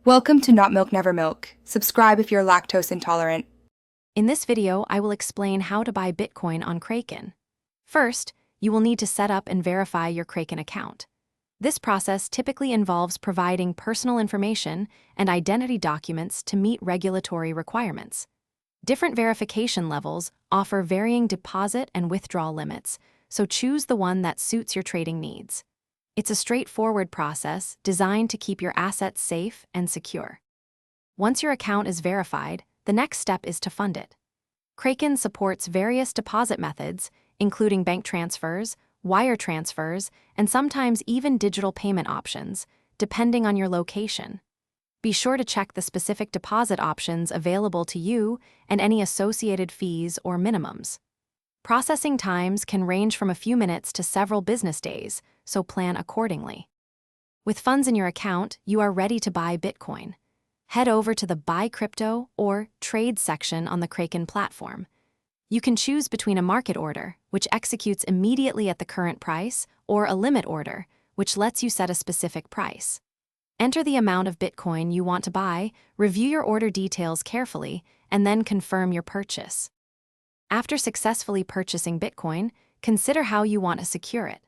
Welcome to Not Milk Never Milk. Subscribe if you're lactose intolerant. In this video, I will explain how to buy Bitcoin on Kraken. First, you will need to set up and verify your Kraken account. This process typically involves providing personal information and identity documents to meet regulatory requirements. Different verification levels offer varying deposit and withdrawal limits, so choose the one that suits your trading needs. It's a straightforward process designed to keep your assets safe and secure. Once your account is verified, the next step is to fund it. Kraken supports various deposit methods, including bank transfers, wire transfers, and sometimes even digital payment options, depending on your location. Be sure to check the specific deposit options available to you and any associated fees or minimums. Processing times can range from a few minutes to several business days, so plan accordingly. With funds in your account, you are ready to buy Bitcoin. Head over to the Buy Crypto or Trade section on the Kraken platform. You can choose between a market order, which executes immediately at the current price, or a limit order, which lets you set a specific price. Enter the amount of Bitcoin you want to buy, review your order details carefully, and then confirm your purchase. After successfully purchasing Bitcoin, consider how you want to secure it.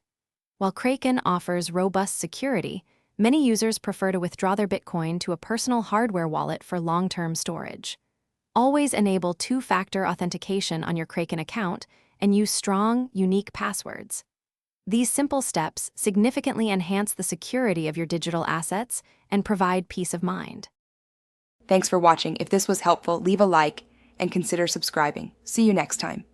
While Kraken offers robust security, many users prefer to withdraw their Bitcoin to a personal hardware wallet for long-term storage. Always enable two-factor authentication on your Kraken account and use strong, unique passwords. These simple steps significantly enhance the security of your digital assets and provide peace of mind. Thanks for watching. If this was helpful, leave a like and consider subscribing. See you next time.